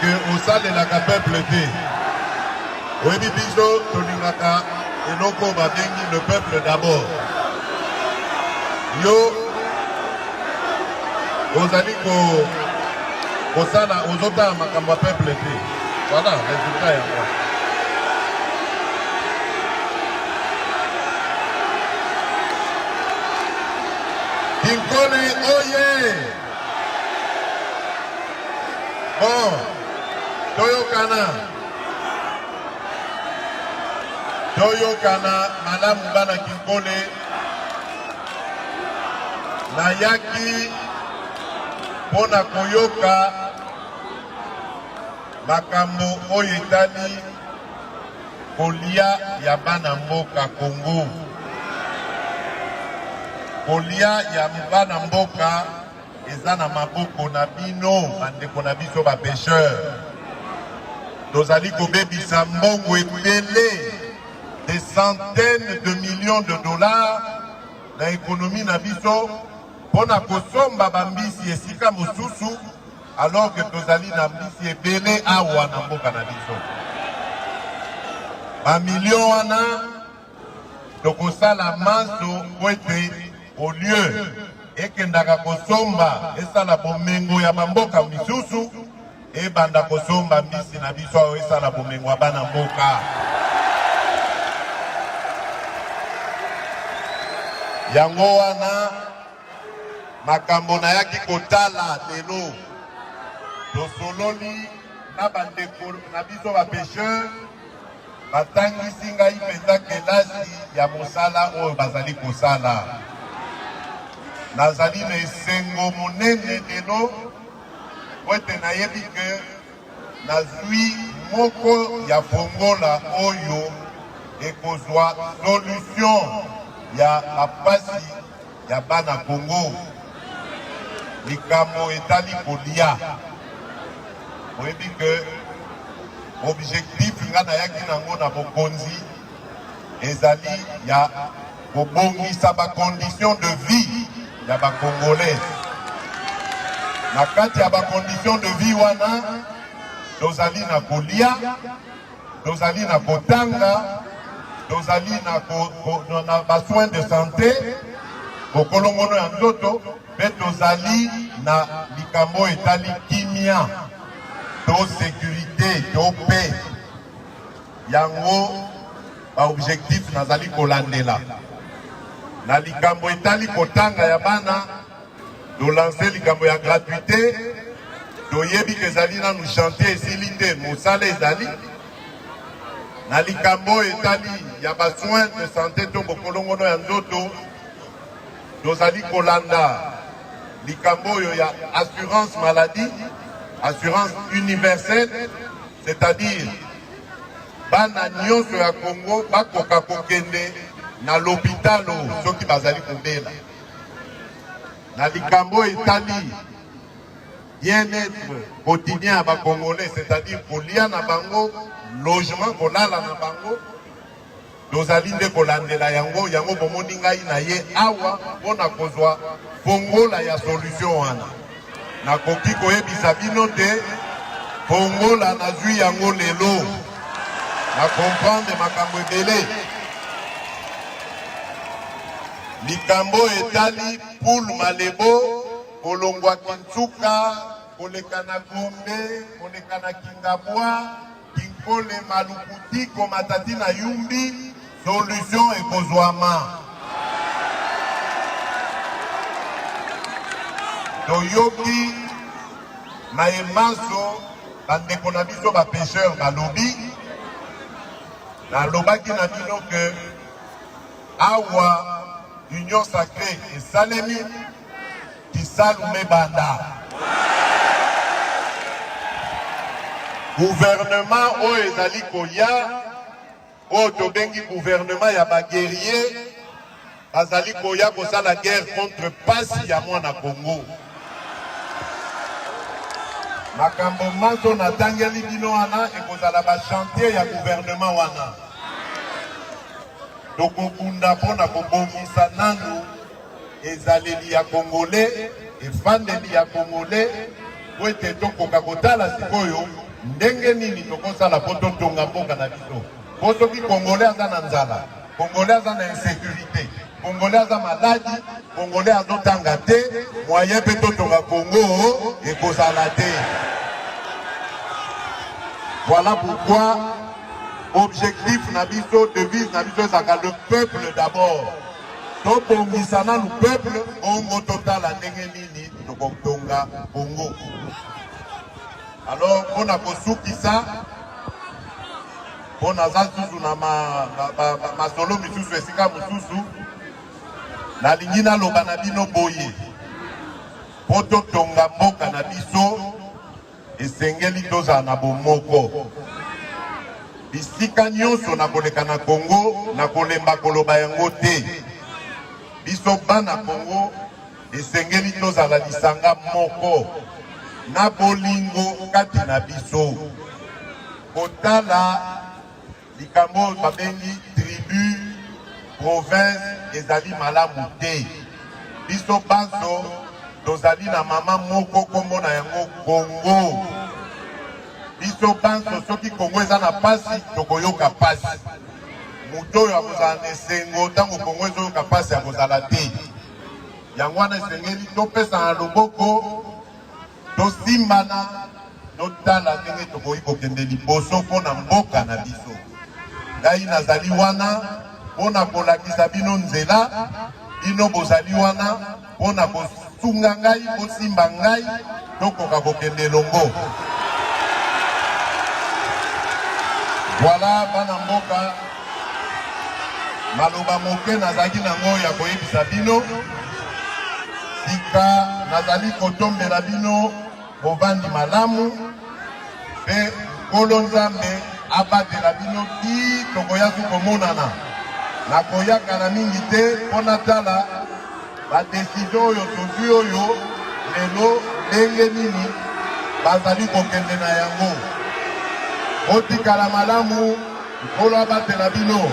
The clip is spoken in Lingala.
que au sein de la peuple te. Oyebi biso tolingaka eloko babengi le peuple d'abord. Yo ozali kosala ozotala makambo ya peuple te. Voilà, résultat ya moi. Kinkole oye! Bon, toyokana malamu bana Kinkole nayaki pona koyoka makambo oyo etali kolia ya bana mboka Congo. Kolia ya bana mboka eza na maboko na bino bandeko na biso ba pêcheur. Tozali kobebisa mbongo ebele des centaines de millions de dollars na économie na biso pona kosomba bambisi esika mosusu alors que tozali na mbisi ebele awa na mboka na biso. Ba millions wana tokosala maso po ete au lieu ekendaka kosomba esala bomengo ya bamboka misusu ebanda kosomba mbisi na biso oyo esala bomengo ya bana mboka. Yango wana makambo nayaki kotala lelo tosololi na bandeko na biso ba pêcheur batangisi ngai mpenza kelasi ya mosala oyo bazali kosala. Nazali na esengo monene lelo po ete nayebi ke nazwi moko ya fongola oyo ekozwa solution ya mapasi ya bana Congo. Likambo etali kolia. Oyebi ke objectif nga nayaki nango na bokonzi ezali ya kobongisa ba condition de vie ya ba Congolais. Na kati ya ba condition de vie wana tozali na kolia, tozali na kotanga, tozali na ba soins de santé bokolongono ya nzoto pe tozali na likambo etali kimia to sécurité to paix. Yango ba objectif nazali kolandela. Na likambo etali kotanga ya bana to lancer likambo ya gratuité toyebi ke ezali nanu chantier esili te mosala ezali. Na likambo etali ya ba soins de santé to bokolongono ya nzoto tozali kolanda likambo oyo ya assurance maladie, assurance universelle, c'est-à-dire bana nyonso ya Congo bakoka kokende na l'hôpital soki bazali kobela. Na likambo etali bien-être quotidien ya ba Congolais, c'est-à-dire kolia na bango, logement kolala na bango, tozali nde kolandela yango. Yango bomoni ngai na ye awa mpona kozwa fongola ya solution wana. Nakoki koyebisa bino te fongola nazwi yango lelo. Na comprendre makambo ebele. Likambo etali poule malebo kolongwa Kintsuka, koleka na Gombe, koleka na Kingabwa, Kinkole Malukuti, komatati na Yumbi, solution ekozwama. Toyoki na emanso bandeko na biso ba pêcheur balobi na lobaki na bino ke awa union sacrée esalemi tisalume banda. Gouvernement oyo ezali koya oyo tobengi gouvernement ya baguerrier bazali koya kosala guerre contre pasi ya mwana Congo. Makambo manso natangeli bino wana ekozala ba chantier ya gouvernement wana. Tokokunda mpona kobongisa nanu ezaleli ya Congolais, efandeli ya Congolais, po ete tokoka kotala sikoyo ndenge nini tokosala po totonga mboka na biso po soki congolais aza na nzala, congolais aza na insécurité, congolais aza maladi, congolais azotanga te, moyen mpe totonga Congo ekozala te. Voilà pourquoi objectif na biso, devise na biso ezaka le peuple d'abord. Tobongisana le peuple ongo totala ndenge nini tokotonga Congo. Alors on a kosukisa on a za susu na masolo misusu esika mususu na lingina loba na bino boye po totonga mboka na biso esengeli tozala na bomoko. Bisika nyonso na koleka na Congo na kolemba koloba yango te. Biso bana Congo esengeli tozala lisanga moko na bolingo kati na biso. Kotala likambo babengi tribu, province ezali malamu te. Biso banso tozali na mama moko kombo na yango Congo. Biso banso soki Congo eza na pasi tokoyoka pasi. Muto oyo akozala na esengo ntango Congo ezoyoka pasi akozala te. Yango wana esengeli topesa na loboko tosimbana totala ndenge tokoki kokende liboso mpona mboka na biso. Ngai nazali wana mpona kolakisa bino nzela, bino bozali wana mpona kosunga ngai, kosimba ngai, tokoka kokende longo. Voilà bana mboka maloba moke nazali nango ya koyebisa bino. Sika nazali kotombela bino bovandi malamu pe Nkolo Nzambe abatela bino ki tokoya komonana. Nakoyaka na mingi te mpona tala badesizio oyo tozwi oyo lelo ndenge nini bazali kokende na yango. Otikala malamu, Nkolo abatela bino.